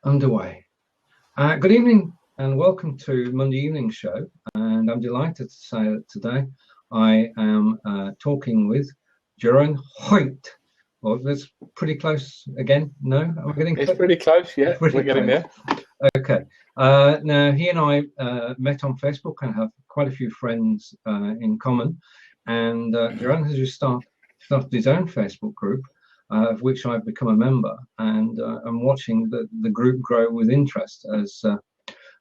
underway. Good evening and welcome to Monday Evening Show. And I'm delighted to say that today I am talking with Jeroen Geut. Well, that's pretty close again. No, am I getting It's pretty close. Yeah, we're getting there. Okay. Now he and I met on Facebook and have quite a few friends in common. And Jeroen has just started his own Facebook group, of which I've become a member, and I'm watching the group grow with interest as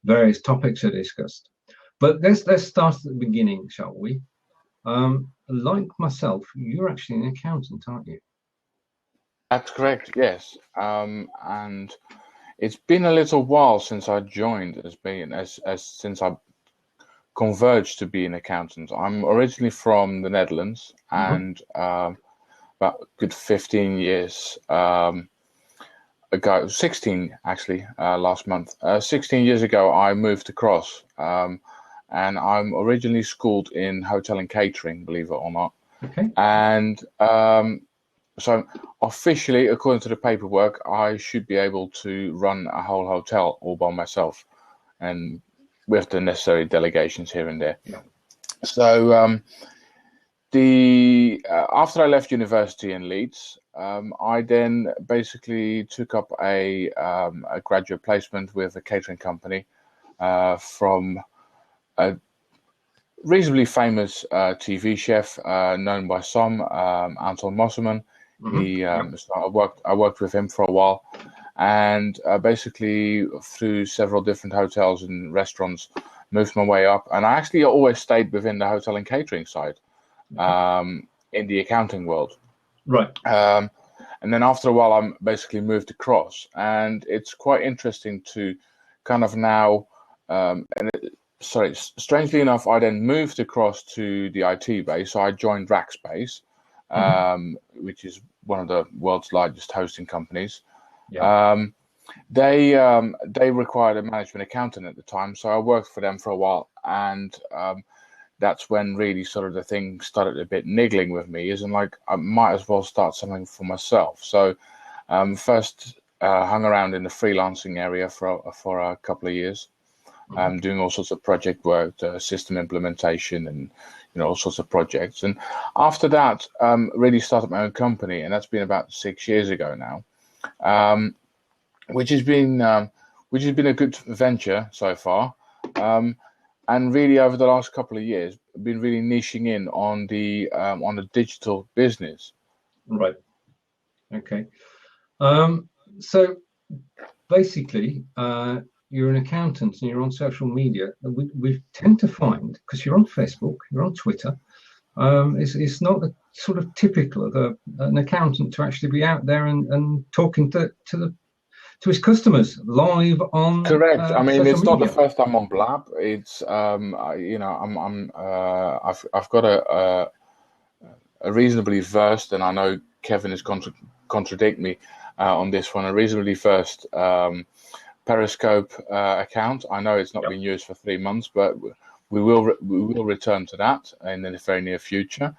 various topics are discussed. But let's start at the beginning, shall we? Like myself, you're actually an accountant, aren't you? That's correct. Yes, and it's been a little while since I joined since I converged to be an accountant. I'm originally from the Netherlands, and about a good 15 years ago, 16 actually, last month. 16 years ago, I moved across, and I'm originally schooled in hotel and catering, believe it or not. Okay. And so officially, according to the paperwork, I should be able to run a whole hotel all by myself, and with the necessary delegations here and there. Yeah. So after I left university in Leeds, I then basically took up a graduate placement with a catering company from a reasonably famous TV chef known by some, Anton Mosselman. I worked with him for a while, and basically through several different hotels and restaurants, moved my way up. And I actually always stayed within the hotel and catering side. In the accounting world, right? And then after a while, I basically moved across, and it's quite interesting to kind of now. Strangely enough, I then moved across to the IT base. So I joined Rackspace, which is one of the world's largest hosting companies. Yeah. They required a management accountant at the time, so I worked for them for a while, and that's when really sort of the thing started a bit niggling with me, isn't like I might as well start something for myself. So first hung around in the freelancing area for a couple of years, doing all sorts of project work, system implementation, and all sorts of projects. And after that, really started my own company, and that's been about 6 years ago now, which has been a good venture so far. And really, over the last couple of years, I've been really niching in on the digital business. Right. Okay. So basically, you're an accountant and you're on social media. We tend to find, because you're on Facebook, you're on Twitter, it's not the sort of typical of an accountant to actually be out there and talking to his customers live on. Correct. I mean, it's not media. the first time on Blab. It's I've got a reasonably versed, and I know Kevin is contradict me on this one. A reasonably versed Periscope account. I know it's not been used for 3 months, but we will return to that in the very near future.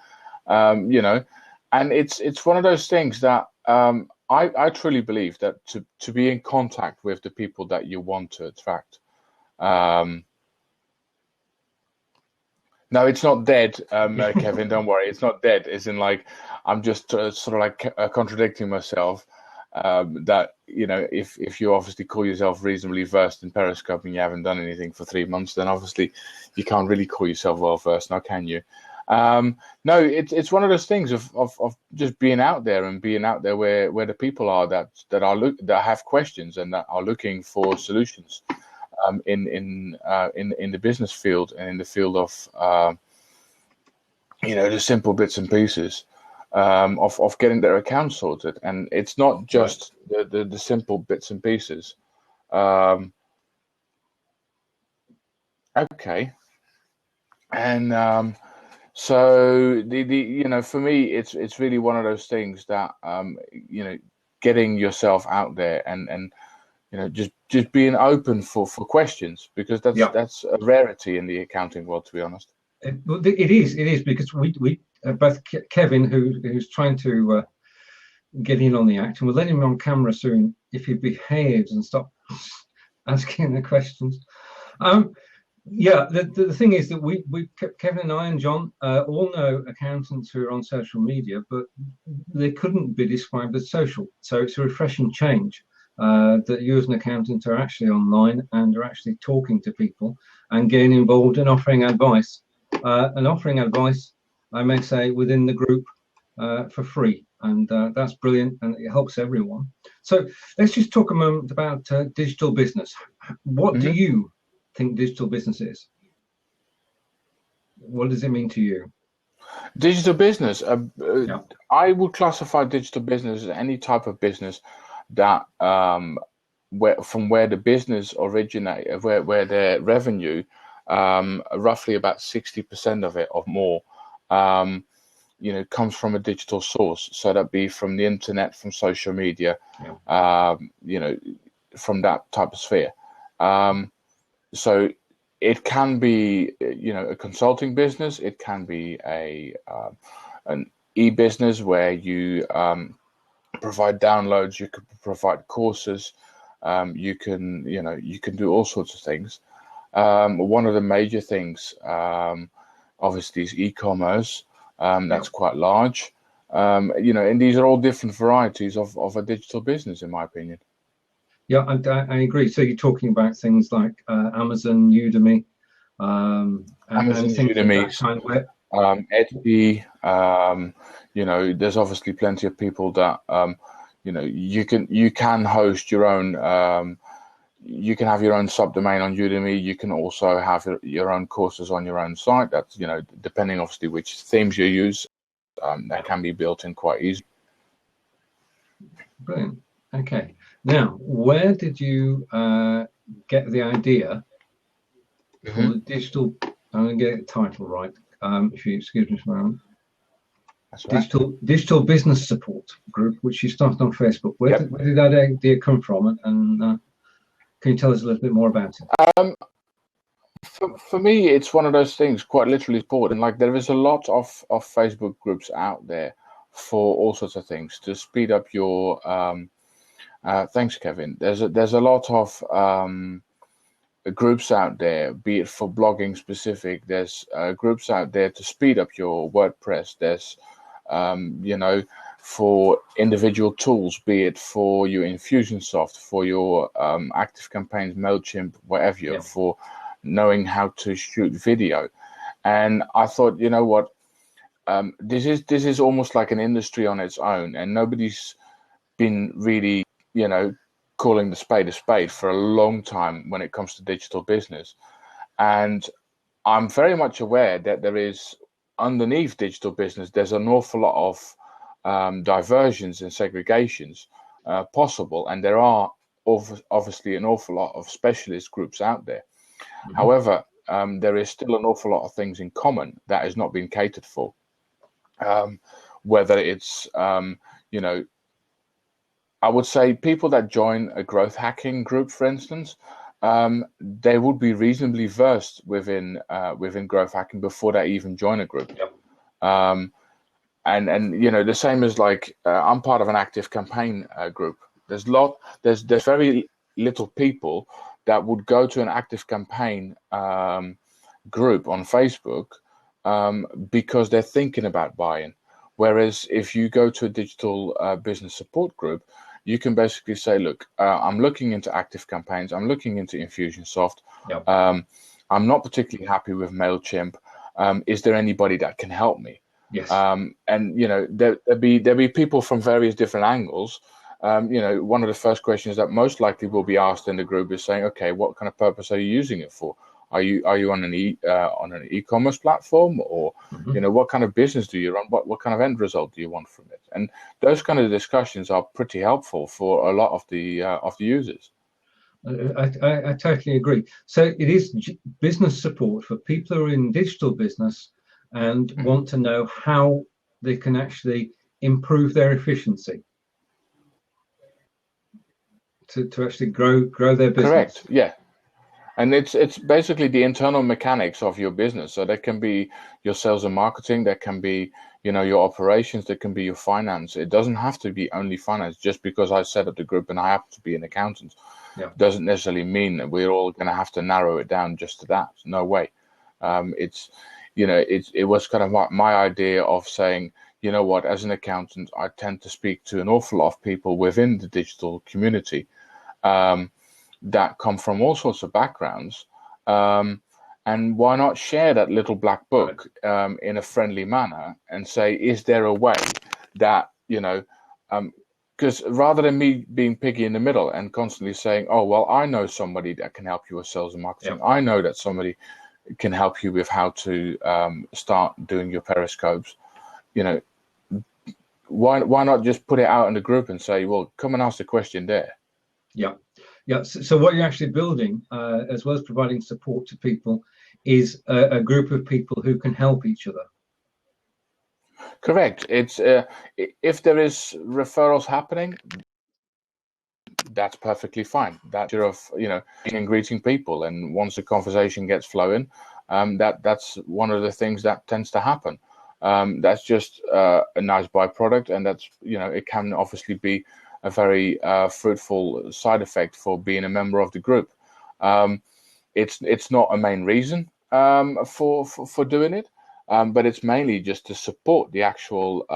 And it's one of those things that. I truly believe that to be in contact with the people that you want to attract. No, it's not dead, Kevin. Don't worry, it's not dead. It's in like I'm just sort of like contradicting myself. That if you obviously call yourself reasonably versed in Periscope and you haven't done anything for 3 months, then obviously you can't really call yourself well versed, now can you? No, it's one of those things of just being out there and being out there where the people are that have questions and that are looking for solutions in the business field and in the field of the simple bits and pieces of getting their account sorted. And it's not just the simple bits and pieces. Okay, and so for me, it's really one of those things that getting yourself out there and just being open for questions, because that's a rarity in the accounting world, to be honest. It is because we both Kevin, who's trying to get in on the act, and we'll let him on camera soon if he behaves and stop asking the questions. Yeah, the thing is that we Kevin and I and John all know accountants who are on social media, but they couldn't be described as social. So it's a refreshing change that you as an accountant are actually online and are actually talking to people and getting involved and offering advice. I may say, within the group for free. And that's brilliant, and it helps everyone. So let's just talk a moment about digital business. What do you think digital business is? What does it mean to you? Digital business. I would classify digital business as any type of business that where the business originate, where their revenue, roughly about 60% of it or more, comes from a digital source. So that be from the internet, from social media, from that type of sphere. So it can be, a consulting business. It can be an e-business where you provide downloads. You can provide courses. You can do all sorts of things. One of the major things, obviously, is e-commerce. That's quite large. And these are all different varieties of a digital business, in my opinion. Yeah, I agree. So you're talking about things like Amazon, Udemy, Udemy, kind of Etsy. There's obviously plenty of people that you can host your own. You can have your own subdomain on Udemy. You can also have your own courses on your own site. That's depending obviously which themes you use, that can be built in quite easily. Brilliant. Okay. Now, where did you get the idea for the digital? I'm going to get the title right. If you excuse me for a moment. That's right. Digital business support group, which you started on Facebook. Where did that idea come from? And can you tell us a little bit more about it? For me, it's one of those things, quite literally important. Like, there is a lot of Facebook groups out there for all sorts of things to speed up your. Thanks, Kevin. There's a lot of groups out there, be it for blogging specific. There's groups out there to speed up your WordPress. There's for individual tools, be it for your Infusionsoft, for your Active Campaigns, MailChimp, whatever, for knowing how to shoot video. And I thought, you know what, this is almost like an industry on its own, and nobody's been really, calling the spade a spade for a long time when it comes to digital business. And I'm very much aware that there is, underneath digital business, there's an awful lot of diversions and segregations possible, and there are obviously an awful lot of specialist groups out there. However, there is still an awful lot of things in common that is not being catered for. Whether it's I would say people that join a growth hacking group, for instance, they would be reasonably versed within growth hacking before they even join a group. And the same as like I'm part of an Active Campaign group. There's very little people that would go to an Active Campaign group on Facebook because they're thinking about buying. Whereas if you go to a digital business support group, you can basically say, look, I'm looking into Active Campaigns. I'm looking into Infusionsoft. I'm not particularly happy with MailChimp. Is there anybody that can help me? Yes. And there'll be people from various different angles. One of the first questions that most likely will be asked in the group is saying, okay, what kind of purpose are you using it for? Are you on an e-commerce platform, or what kind of business do you run? What kind of end result do you want from it? And those kind of discussions are pretty helpful for a lot of the users. I totally agree. So it is business support for people who are in digital business and want to know how they can actually improve their efficiency to actually grow their business. Correct. Yeah. And it's basically the internal mechanics of your business. So that can be your sales and marketing, that can be, your operations, that can be your finance. It doesn't have to be only finance. Just because I set up the group and I happen to be an accountant, doesn't necessarily mean that we're all going to have to narrow it down just to that. No way. It was kind of my idea of saying, you know what, as an accountant, I tend to speak to an awful lot of people within the digital community. That come from all sorts of backgrounds, and why not share that little black book in a friendly manner and say, is there a way that, because rather than me being piggy in the middle and constantly saying, oh, well, I know somebody that can help you with sales and marketing. I know that somebody can help you with how to start doing your periscopes. Why not just put it out in the group and say, well, come and ask the question there. Yeah. So what you're actually building, as well as providing support to people, is a group of people who can help each other. Correct. It's if there is referrals happening, that's perfectly fine. That's of and greeting people, and once the conversation gets flowing, that's one of the things that tends to happen. That's just a nice byproduct, and that's it can obviously be a very fruitful side effect for being a member of the group. It's not a main reason for doing it, but it's mainly just to support the actual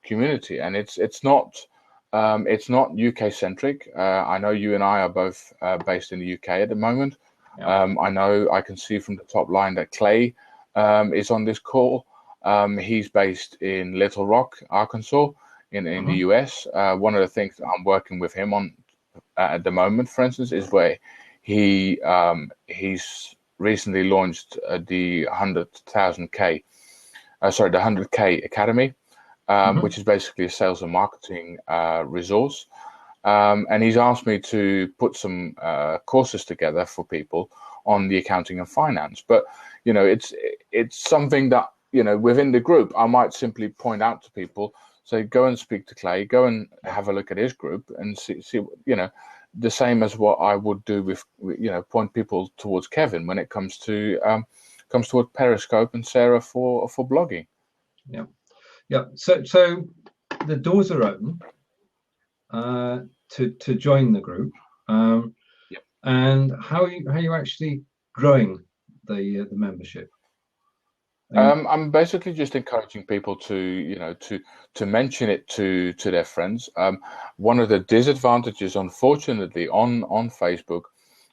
community, and it's not UK centric. I know you and I are both based in the UK at the moment. I can see from the top line that Clay is on this call. He's based in Little Rock, Arkansas, in the US. One of the things that I'm working with him on at the moment, for instance, is where he's recently launched the 100K Academy, which is basically a sales and marketing resource. And he's asked me to put some courses together for people on the accounting and finance. But it's something that within the group I might simply point out to people. So go and speak to Clay, go and have a look at his group and see, the same as what I would do with, point people towards Kevin when it comes towards Periscope and Sarah for blogging. Yeah. So the doors are open to join the group. And how are you actually growing the membership? I'm basically just encouraging people to mention it to their friends. One of the disadvantages, unfortunately, on Facebook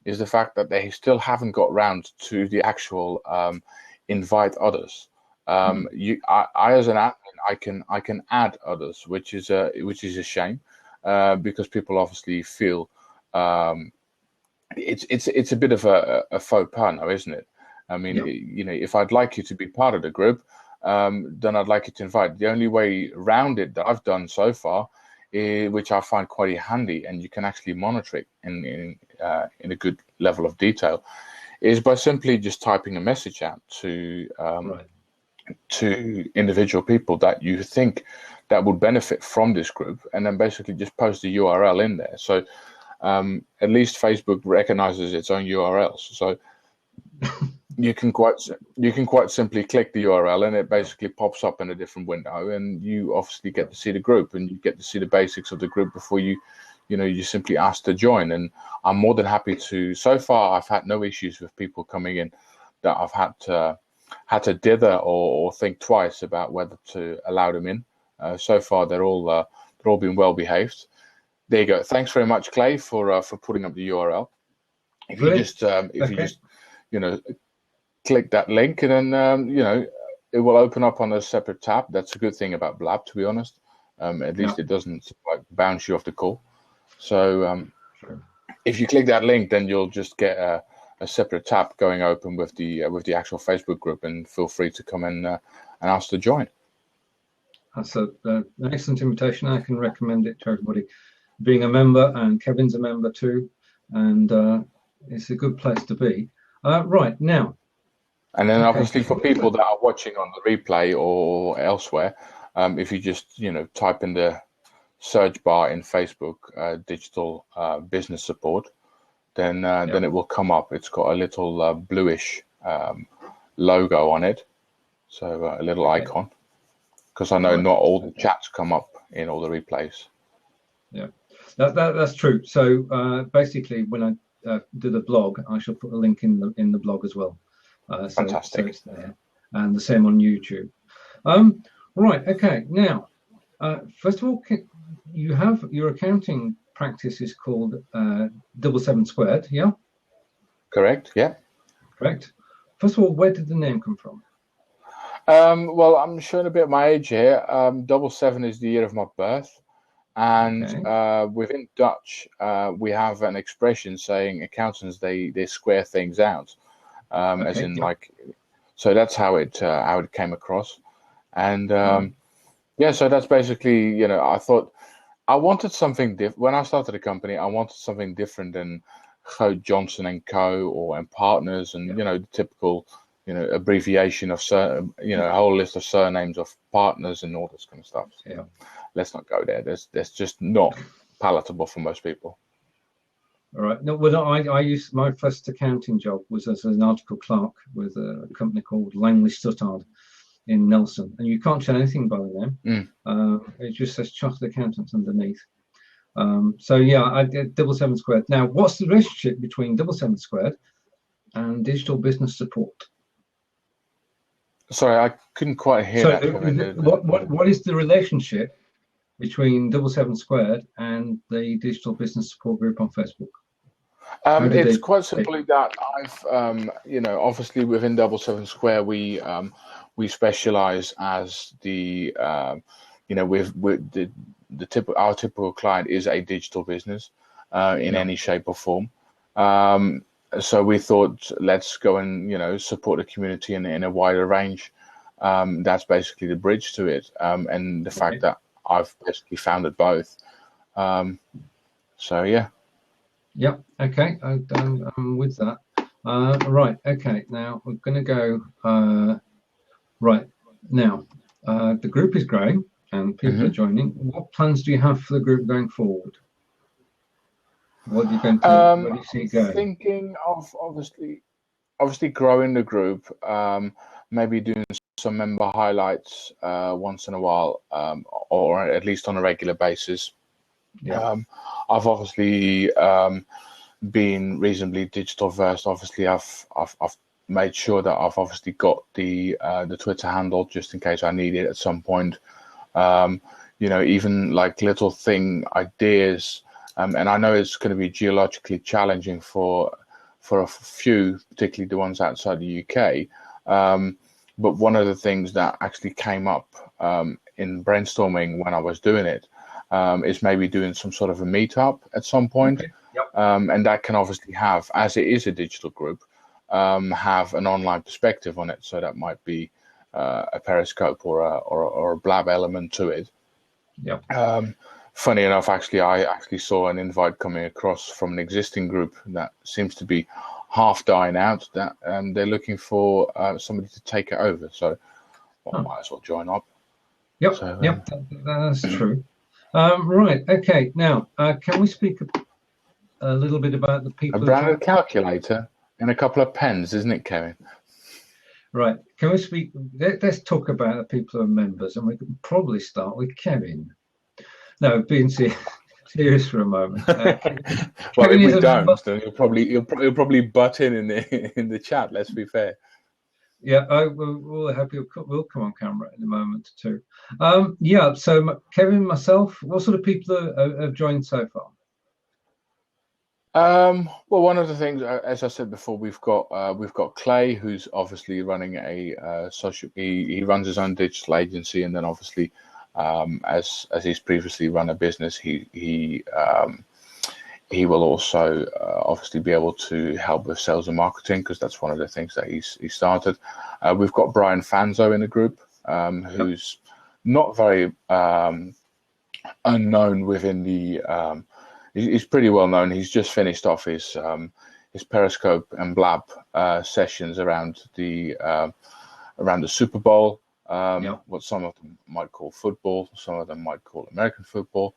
is the fact that they still haven't got round to the actual invite others. I as an admin, I can add others, which is a shame, because people obviously feel it's a bit of a faux pas now, isn't it? I mean, if I'd like you to be part of the group, then I'd like you to invite. The only way around it that I've done so far, which I find quite handy, and you can actually monitor it in a good level of detail, is by simply just typing a message out to individual people that you think that would benefit from this group, and then basically just post the URL in there. So at least Facebook recognizes its own URLs. So you can quite simply click the URL and it basically pops up in a different window, and you obviously get to see the group and you get to see the basics of the group before you simply ask to join. And I'm more than happy to. So far, I've had no issues with people coming in that I've had to dither or think twice about whether to allow them in. So far, they're all been well behaved. There you go. Thanks very much, Clay, for putting up the URL. If you just click that link, and then it will open up on a separate tab. That's a good thing about Blab, to be honest. At least it doesn't bounce you off the call. So if you click that link, then you'll just get a separate tab going open with the actual Facebook group, and feel free to come in and ask to join. That's an excellent invitation. I can recommend it to everybody. Being a member, and Kevin's a member too, and it's a good place to be. Right now. And then obviously for people that are watching on the replay or elsewhere, if you just type in the search bar in Facebook digital business support, then it will come up. It's got a little bluish logo on it, so a little icon. Because I know not all the chats come up in all the replays. Yeah, that's true. So basically, when I do the blog, I shall put a link in the blog as well. Fantastic. So it's there, and the same on YouTube. Right. Okay. Now, first of all, you have your accounting practice is called 7 Squared. Yeah. Correct. Yeah. Correct. First of all, where did the name come from? Well, I'm showing a bit of my age here. 7 is the year of my birth, and within Dutch, we have an expression saying accountants they square things out, as in like. So that's how it came across, and so that's basically I thought I wanted something different when I started a company. I wanted something different than Geut Johnson and Co. and Partners and the typical. Abbreviation of a whole list of surnames of partners and all this kind of stuff. So yeah. Let's not go there. That's just not palatable for most people. All right. No, well, I used my first accounting job was as an article clerk with a company called Langley Stuttard in Nelson, and you can't tell anything by the name. It just says chartered accountants underneath. So yeah, I did 7 Squared. Now, what's the relationship between 7 Squared and digital business support? Sorry, I couldn't quite hear that. What is the relationship between 7 Squared and the digital business support group on Facebook? It's quite simply that I've, obviously within 7 Square we specialize as the, with our typical client is a digital business in any shape or form. So we thought, let's go and support the community in a wider range. That's basically the bridge to it, and the fact that I've basically founded both. So yeah. Yep. Okay. I'm with that. Right. Okay. Now we're going to go. Right now, the group is growing and people are joining. What plans do you have for the group going forward? What are you going to? Where do you see it going? Thinking of obviously growing the group. Maybe doing some member highlights once in a while, or at least on a regular basis. Yeah. I've obviously been reasonably digital versed. Obviously, I've made sure that I've obviously got the Twitter handle just in case I need it at some point. Even like little thing ideas. And I know it's going to be geologically challenging for a few, particularly the ones outside the UK. But one of the things that actually came up in brainstorming when I was doing it is maybe doing some sort of a meetup at some point. Okay. Yep. And that can obviously have, as it is a digital group, have an online perspective on it. So that might be a Periscope or a Blab element to it. Yep. Funny enough, I actually saw an invite coming across from an existing group that seems to be half dying out. That they're looking for somebody to take it over. So I might as well join up. Yep. So, yep. That's true. Right. Okay. Now, can we speak a little bit about the people? A branded calculator and a couple of pens, isn't it, Kevin? Right. Can we speak? Let's talk about the people who are members, and we can probably start with Kevin. No, being serious for a moment. Well, Kevin if we don't, then he'll probably butt in the chat. Let's be fair. Yeah, we'll have you. We'll come on camera in a moment too. Yeah. So Kevin, myself, what sort of people have joined so far? Well, one of the things, as I said before, we've got Clay, who's obviously running a social. He runs his own digital agency, and then obviously, as he's previously run a business, he will also obviously be able to help with sales and marketing because that's one of the things that he started. We've got Brian Fanzo in the group, who's not very unknown within the. He's pretty well known. He's just finished off his Periscope and Blab sessions around the Super Bowl. What some of them might call football, some of them might call American football.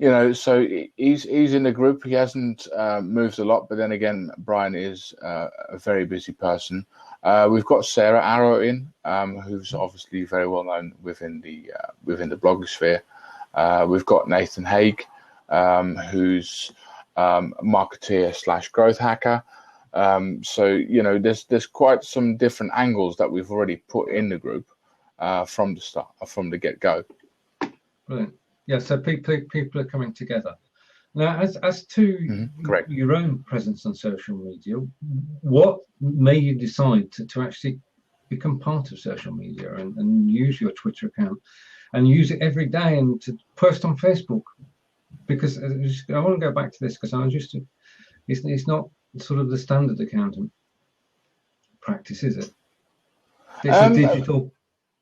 So he's in the group. He hasn't moved a lot, but then again, Brian is a very busy person. We've got Sarah Arrow in, who's obviously very well known within the blogosphere. We've got Nathan Haig, who's marketeer / growth hacker. So there's quite some different angles that we've already put in the group from the start, from the get-go. Brilliant. Yeah, so people are coming together. Now, as to correct. your own presence on social media, what made you decide to actually become part of social media and use your Twitter account and use it every day and to post on Facebook? Because I want to go back to this because it's not sort of the standard accountant practice, is it? It's a digital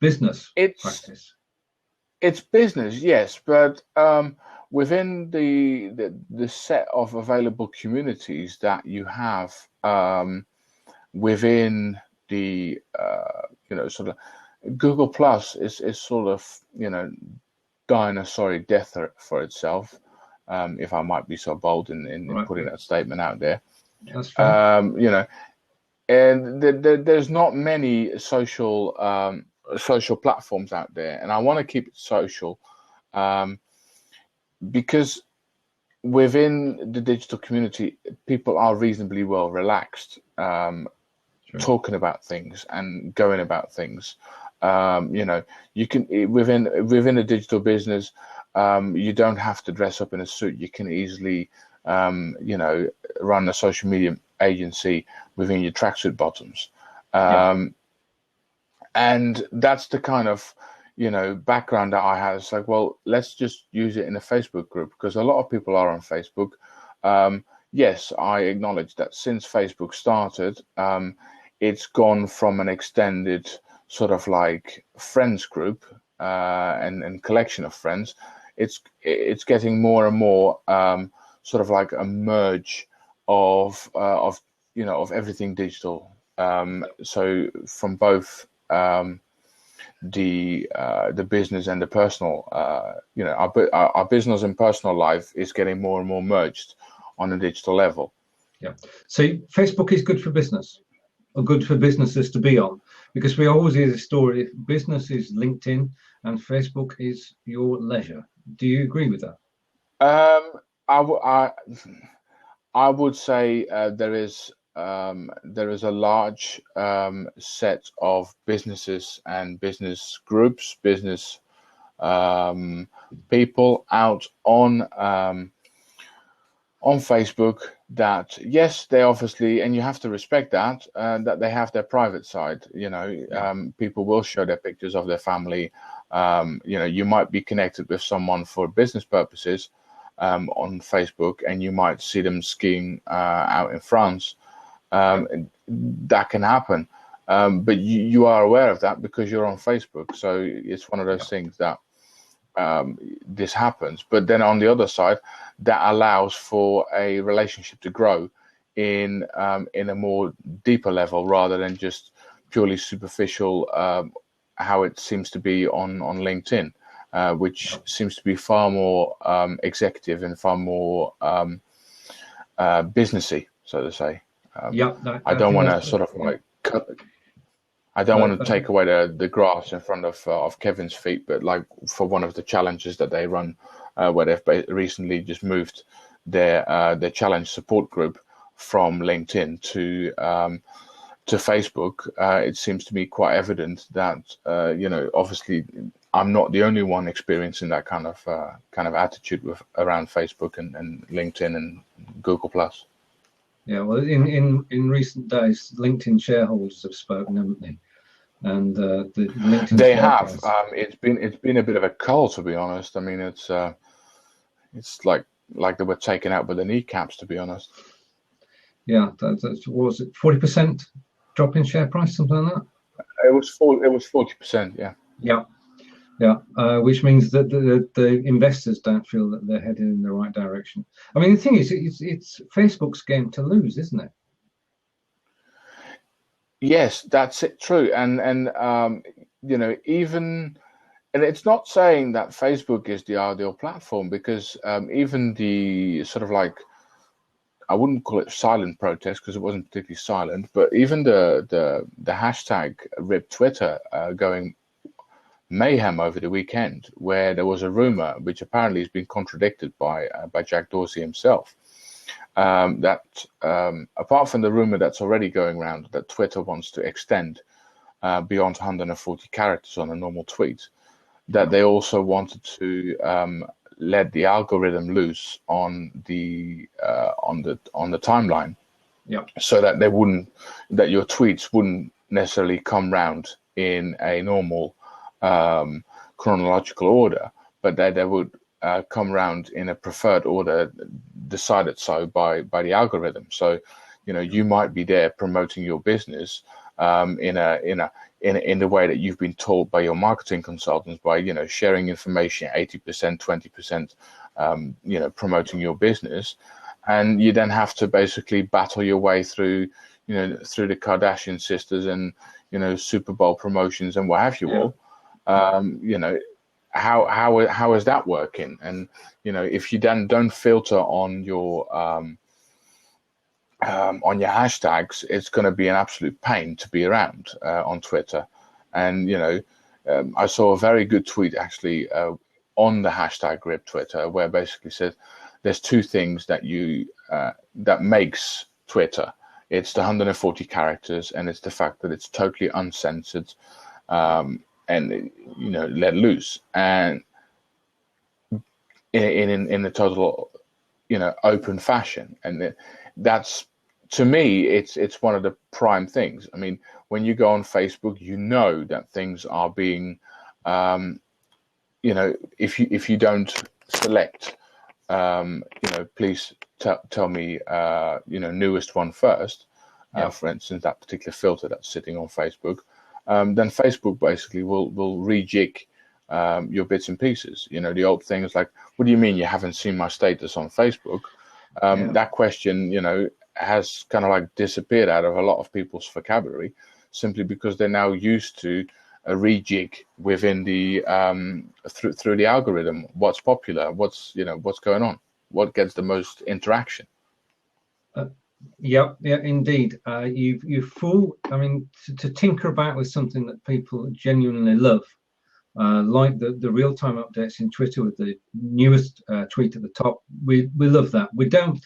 business practice. It's business, yes, but within the set of available communities that you have within the sort of Google Plus is sort of dying a sorry death for itself, if I might be so bold in putting that statement out there. That's fair. And there's not many social platforms out there, and I want to keep it social because within the digital community, people are reasonably well relaxed, talking about things and going about things. You can within a digital business, you don't have to dress up in a suit. You can easily run a social media agency within your tracksuit bottoms. And that's the kind of, background that I had. It's like, well, let's just use it in a Facebook group because a lot of people are on Facebook. Yes, I acknowledge that since Facebook started, it's gone from an extended sort of like friends group and collection of friends. It's getting more and more sort of like a merge of everything digital. So from both the business and the personal, our business and personal life is getting more and more merged on a digital level. Yeah. So Facebook is good for business, or good for businesses to be on, because we always hear the story: if business is LinkedIn and Facebook is your leisure. Do you agree with that? I would say there is a large set of businesses and business groups, business people out on Facebook that, yes, they obviously, and you have to respect that, that they have their private side. People will show their pictures of their family. You might be connected with someone for business purposes on Facebook, and you might see them skiing out in France. That can happen, but you are aware of that because you're on Facebook. So it's one of those things that this happens. But then on the other side, that allows for a relationship to grow in a more deeper level rather than just purely superficial, how it seems to be on LinkedIn, which seems to be far more executive and far more businessy, so to say. I don't want to sort of like cut. I don't want to take away the grass in front of Kevin's feet, but like for one of the challenges that they run, where they've recently just moved their challenge support group from LinkedIn to Facebook, it seems to be quite evident that obviously I'm not the only one experiencing that kind of attitude around Facebook and LinkedIn and Google Plus. Yeah, well, in recent days, LinkedIn shareholders have spoken, haven't they? And the LinkedIn they have. It's been a bit of a cull, to be honest. I mean, it's like they were taken out with the kneecaps, to be honest. Yeah, what was it, 40% drop in share price, something like that? It was 40%. Yeah. Yeah, which means that the investors don't feel that they're headed in the right direction. I mean, the thing is, it's Facebook's game to lose, isn't it? Yes, that's it. True, and even And it's not saying that Facebook is the ideal platform, because even the sort of like, I wouldn't call it silent protest because it wasn't particularly silent, but even the hashtag RIP Twitter going mayhem over the weekend, where there was a rumor, which apparently has been contradicted by Jack Dorsey himself, that apart from the rumor that's already going around that Twitter wants to extend beyond 140 characters on a normal tweet, that they also wanted to let the algorithm loose on the timeline, so that that your tweets wouldn't necessarily come round in a normal chronological order, but that they would come round in a preferred order decided so by the algorithm. So, you might be there promoting your business in the way that you've been told by your marketing consultants, by sharing information 80%, 20%, promoting your business, and you then have to basically battle your way through the Kardashian sisters and Super Bowl promotions and what have you all. How is that working? And if you then don't filter on your hashtags, it's going to be an absolute pain to be around on Twitter. And I saw a very good tweet actually on the hashtag RIP Twitter, where basically said there's two things that that makes Twitter. It's the 140 characters, and it's the fact that it's totally uncensored and let loose, and in a total open fashion. And that's, to me, it's one of the prime things. I mean, when you go on Facebook, that things are being if you don't select please tell me newest one first, for instance, that particular filter that's sitting on Facebook, then Facebook basically will rejig your bits and pieces. The old things like, what do you mean you haven't seen my status on Facebook? That question has kind of like disappeared out of a lot of people's vocabulary, simply because they're now used to a rejig within the through the algorithm. What's popular? What's going on? What gets the most interaction? Yeah, indeed. You fool. I mean, to tinker about with something that people genuinely love, like the real-time updates in Twitter with the newest tweet at the top. We love that. We don't.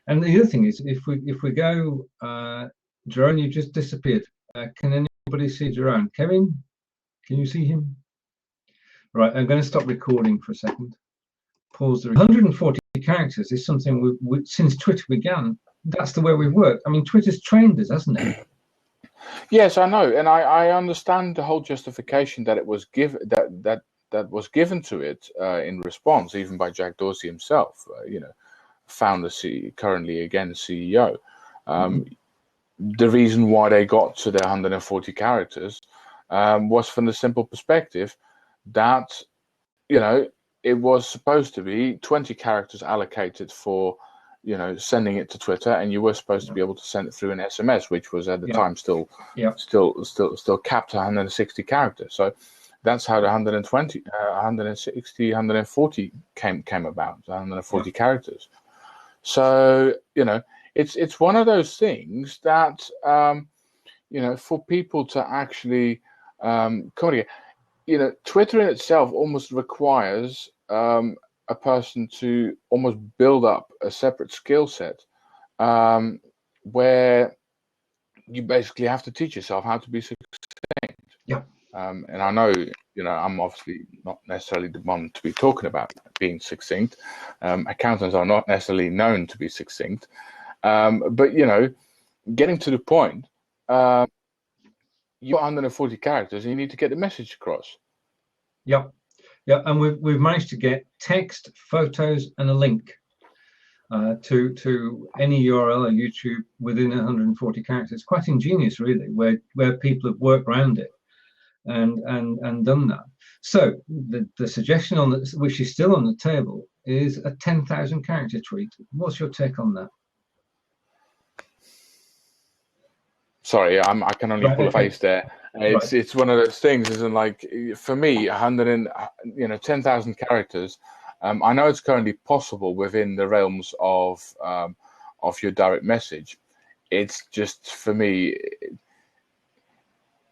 And the other thing is, if we go, Jeroen, you just disappeared. Can anybody see Jeroen? Kevin, can you see him? Right, I'm going to stop recording for a second. Pause the 140 characters is something we since Twitter began. That's the way we've worked. I mean, Twitter's trained us, hasn't it? Yes, I know, and I understand the whole justification that it was that was given to it in response, even by Jack Dorsey himself. Founder, currently again CEO. The reason why they got to their 140 characters was from the simple perspective that it was supposed to be 20 characters allocated for sending it to Twitter, and you were supposed to be able to send it through an SMS, which was at the time still capped at 160 characters. So that's how the 120, 160, 140 came about, 140 characters. So it's one of those things that for people to actually come together. Twitter in itself almost requires a person to almost build up a separate skill set, where you basically have to teach yourself how to be succinct. Yeah. And I know, I'm obviously not necessarily the one to be talking about being succinct. Accountants are not necessarily known to be succinct. But, getting to the point, you've got 140 characters and you need to get the message across. Yeah. Yeah. And we've managed to get text, photos, and a link to any URL or YouTube within 140 characters. It's quite ingenious, really, where people have worked around it and done that. So the suggestion which is still on the table is a 10,000 character tweet. What's your take on that? Sorry, I can only pull a face there. Right. It's one of those things, isn't like for me, 10,000 characters. I know it's currently possible within the realms of your direct message. It's just for me,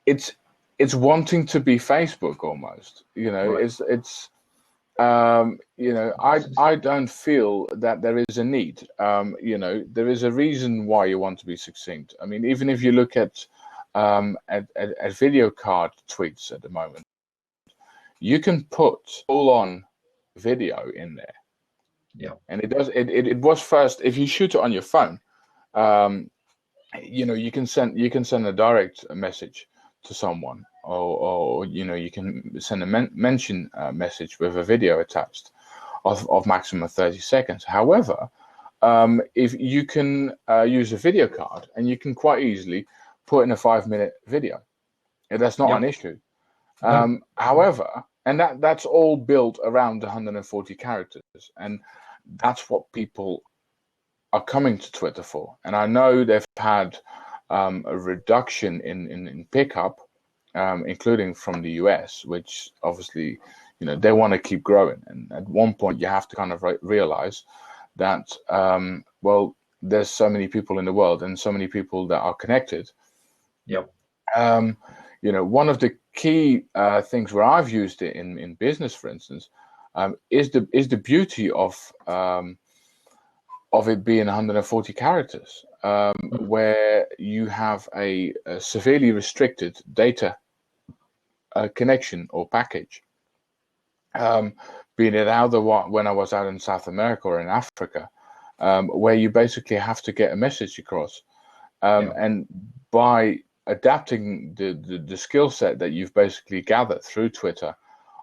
it's wanting to be Facebook almost. Right. I don't feel that there is a need. There is a reason why you want to be succinct. I mean, even if you look at video card tweets at the moment, you can put full on video in there. Yeah. And it was first, if you shoot it on your phone, you can send a direct message to someone, or you can send a mention message with a video attached of maximum 30 seconds. However, if you can use a video card, and you can quite easily put in a 5-minute video, that's not an issue. No. However, and that's all built around 140 characters, and that's what people are coming to Twitter for. And I know they've had a reduction in pickup, including from the US, which obviously, they want to keep growing. And at one point, you have to kind of realize that, there's so many people in the world and so many people that are connected. Yep. One of the key things where I've used it in business, for instance, is the beauty of it being 140 characters, where you have a severely restricted data connection or package. Being it either when I was out in South America or in Africa, where you basically have to get a message across, and by adapting the skill set that you've basically gathered through Twitter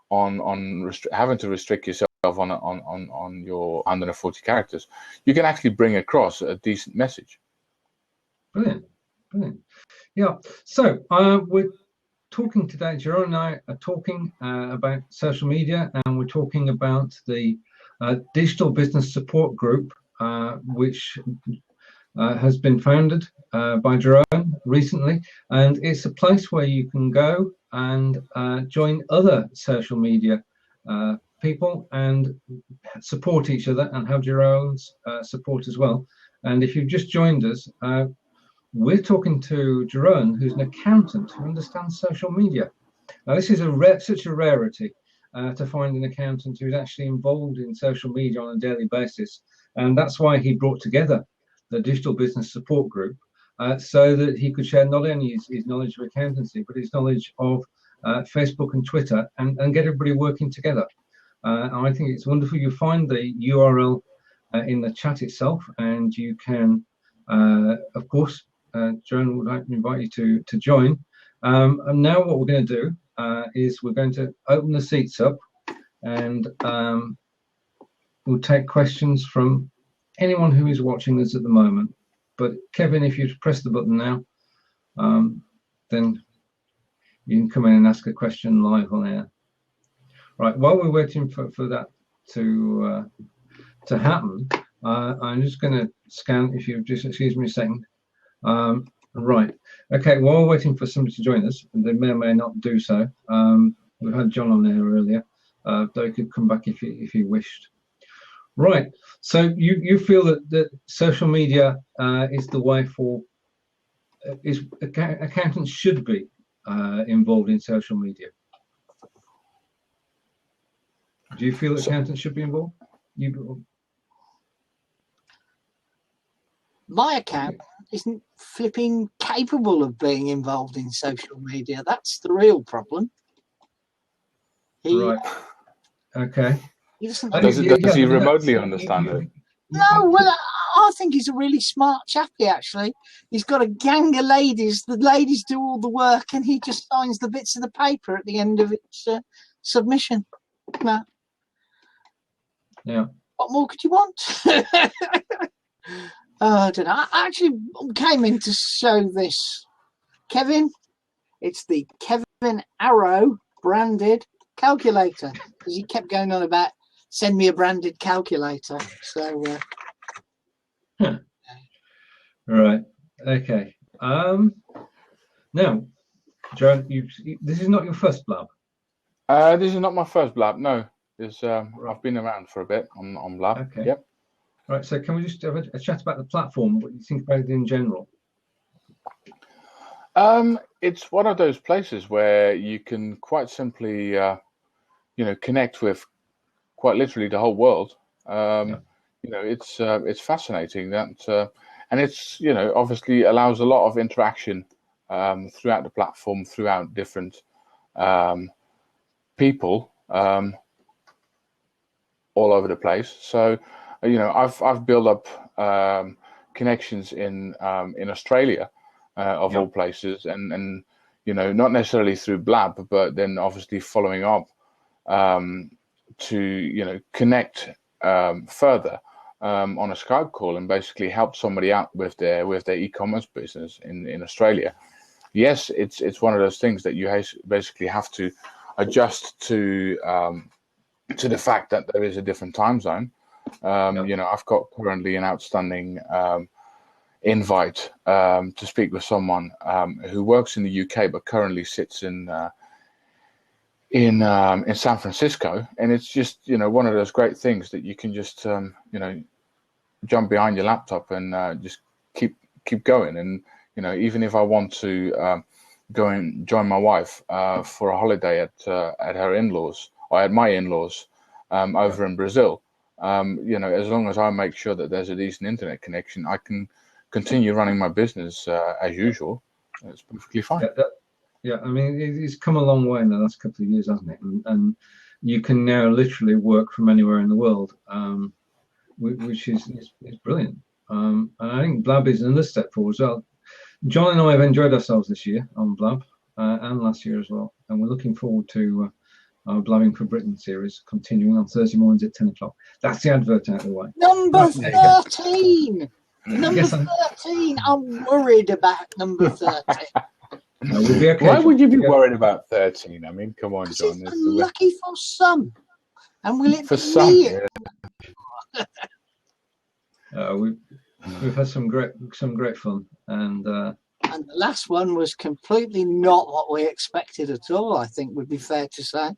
on having to restrict yourself on your 140 characters, you can actually bring across a decent message. Brilliant. Yeah. So we're talking today, Jeroen and I are talking about social media, and we're talking about the Digital Business Support Group, which has been founded by Jeroen recently, and it's a place where you can go and join other social media people and support each other, and have Jeroen's support as well. And if you've just joined us, we're talking to Jeroen, who's an accountant who understands social media. Now, this is such a rarity to find an accountant who's actually involved in social media on a daily basis, and that's why he brought together the Digital Business Support Group, so that he could share not only his knowledge of accountancy, but his knowledge of Facebook and Twitter, and get everybody working together. And I think it's wonderful. You find the URL in the chat itself, and you can, of course, Jeroen would like to invite you to join. And now what we're going to do is we're going to open the seats up, and we'll take questions from anyone who is watching us at the moment. But Kevin, if you press the button now, then you can come in and ask a question live on air. Right, while we're waiting for that to happen, I'm just going to scan, if you just excuse me a second. Right, okay, while we're waiting for somebody to join us, and they may or may not do so, we've had John on there earlier, though he could come back if he wished. Right, so you feel that social media is the way for, accountants should be involved in social media. Do you feel that accountants should be involved? My accountant isn't flipping capable of being involved in social media. That's the real problem. Right. Okay. Does he remotely understand it? No, well, I think he's a really smart chappy, actually. He's got a gang of ladies. The ladies do all the work, and he just signs the bits of the paper at the end of its submission. No. Yeah. What more could you want? I don't know. I actually came in to show this. Kevin, it's the Kevin Arrow branded calculator, because he kept going on about send me a branded calculator. So right, okay. Now, Jeroen, this is not your first blab. This is not my first blab. No, I've been around for a bit on blab. Okay. Yep. Right. So can we just have a chat about the platform? What do you think about it in general? It's one of those places where you can quite simply, connect with quite literally the whole world. It's fascinating that, and it's obviously allows a lot of interaction throughout the platform, throughout different people all over the place. So, I've built up connections in Australia. Of all places, and not necessarily through blab, but then obviously following up to connect further on a Skype call and basically help somebody out with their e-commerce business in Australia. Yes, it's one of those things that you basically have to adjust to the fact that there is a different time zone. I've got currently an outstanding invite to speak with someone who works in the UK but currently sits in San Francisco, and it's just one of those great things that you can just jump behind your laptop and just keep going. And even if I want to go and join my wife for a holiday at her in-laws or at my in-laws over in Brazil, as long as I make sure that there's a decent internet connection, I can continue running my business as usual. It's perfectly fine. I mean, it's come a long way in the last couple of years, hasn't it? And you can now literally work from anywhere in the world, which is brilliant. And I think Blab is another step forward as well. John and I have enjoyed ourselves this year on Blab and last year as well. And we're looking forward to our Blabbing for Britain series continuing on Thursday mornings at 10 o'clock. That's the advert out of the way. Number 13! Number 13. I'm worried about number 13. No, we'll be okay. Why would you be worried about 13? I mean, come on, John. It's unlucky for some. And will it for be some? me? Yeah. We've had some great fun, and the last one was completely not what we expected at all. I think would be fair to say.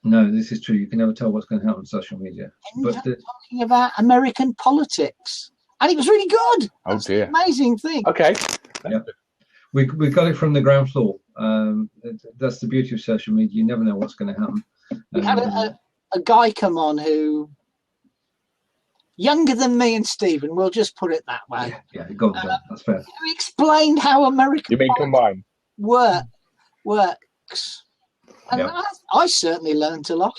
No, this is true. You can never tell what's going to happen on social media. But talking about American politics, and it was really good. Oh dear! Amazing thing. Okay. Yeah. We got it from the ground floor. That's the beauty of social media. You never know what's going to happen. We had a guy come on who younger than me and Stephen. We'll just put it that way. Yeah, go on, that's fair. He explained how American You mean combined works, and I certainly learned a lot.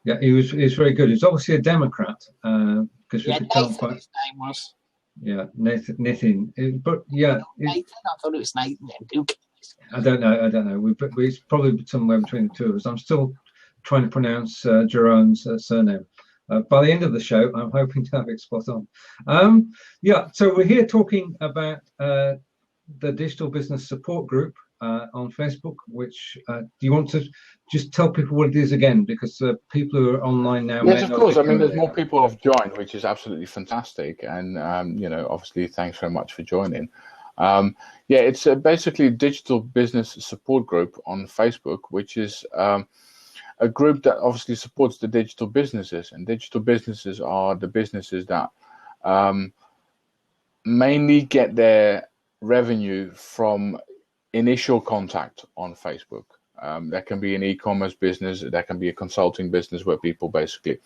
Yeah, he was very good. He's obviously a Democrat because we could tell Nathan, his name was. Yeah, Nathan. But yeah, Nathan. I thought it was Nathan. I don't know. It's probably somewhere between the two of us. I'm still trying to pronounce Jeroen's surname. By the end of the show, I'm hoping to have it spot on. So we're here talking about the Digital Business Support Group on Facebook, which do you want to just tell people what it is again? Because people who are online now. Yes, of course. I mean, there's more people have joined, which is absolutely fantastic. And, obviously, thanks very much for joining. It's basically Digital Business Support Group on Facebook, which is a group that obviously supports the digital businesses. And digital businesses are the businesses that mainly get their revenue from initial contact on Facebook. That can be an e-commerce business, that can be a consulting business where people basically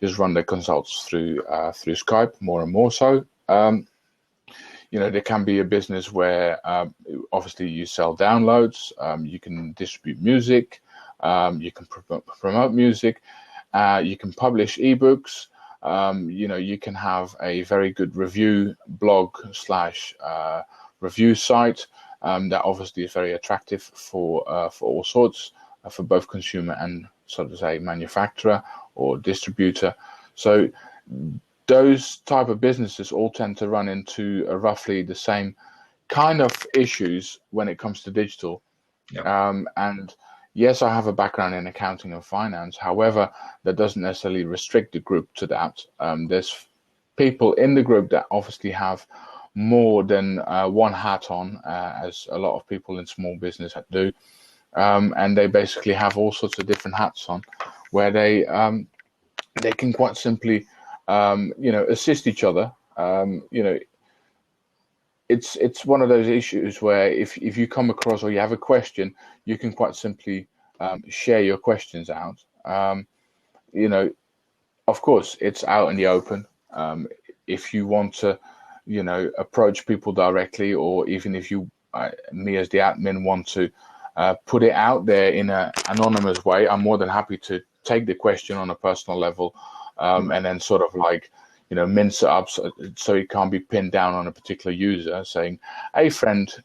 just run their consults through Skype, more and more so. There can be a business where obviously you sell downloads, you can distribute music, you can promote music, you can publish ebooks, you can have a very good review blog / review site. That obviously is very attractive for all sorts, for both consumer and, so to say, manufacturer or distributor. So those type of businesses all tend to run into roughly the same kind of issues when it comes to digital. Yeah. And yes, I have a background in accounting and finance. However, that doesn't necessarily restrict the group to that. There's people in the group that obviously have more than one hat on, as a lot of people in small business do. And they basically have all sorts of different hats on, where they can quite simply, assist each other. It's one of those issues where if you come across or you have a question, you can quite simply share your questions out. Of course, it's out in the open. If you want to, approach people directly, or even if you, me as the admin, want to put it out there in an anonymous way, I'm more than happy to take the question on a personal level, and then sort of like, mince it up so it can't be pinned down on a particular user, saying a friend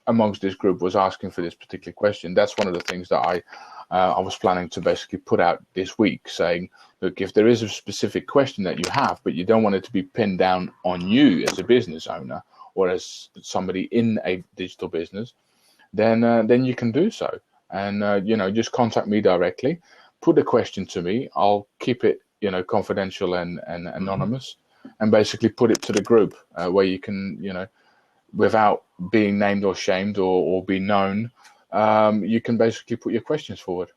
amongst this group was asking for this particular question. That's one of the things that I was planning to basically put out this week, saying, look, if there is a specific question that you have, but you don't want it to be pinned down on you as a business owner or as somebody in a digital business, then you can do so. And, just contact me directly, put the question to me. I'll keep it, confidential and anonymous, and basically put it to the group where you can, without being named or shamed or be known, you can basically put your questions forward.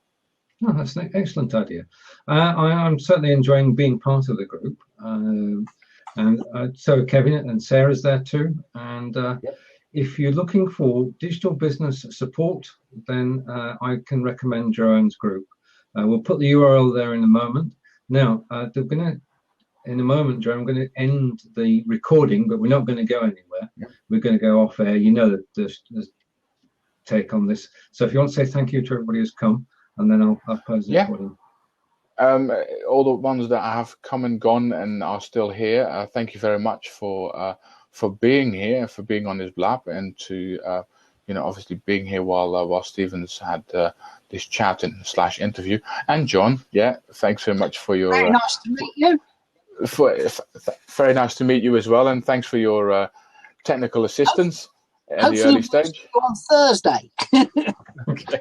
Oh, that's an excellent idea. I'm certainly enjoying being part of the group, and so Kevin and Sarah's there too. And Yep. If you're looking for digital business support, then I can recommend Jeroen's group. We'll put the URL there in a moment. Now, in a moment, Jeroen, I'm going to end the recording, but we're not going to go anywhere. Yep. We're going to go off air. The take on this. So if you want to say thank you to everybody who's come, and then I'll pose the recording. All the ones that have come and gone and are still here, thank you very much for being here, for being on this blab, and to obviously being here while Stephen's had this chat and / interview. And John, thanks very much for your. Very nice to meet you. Very nice to meet you as well, and thanks for your technical assistance at the early stage. On Thursday. Okay.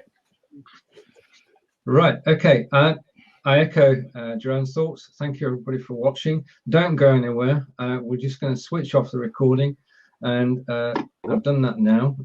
Right. Okay. I echo Jeroen's thoughts. Thank you, everybody, for watching. Don't go anywhere. We're just going to switch off the recording, and I've done that now.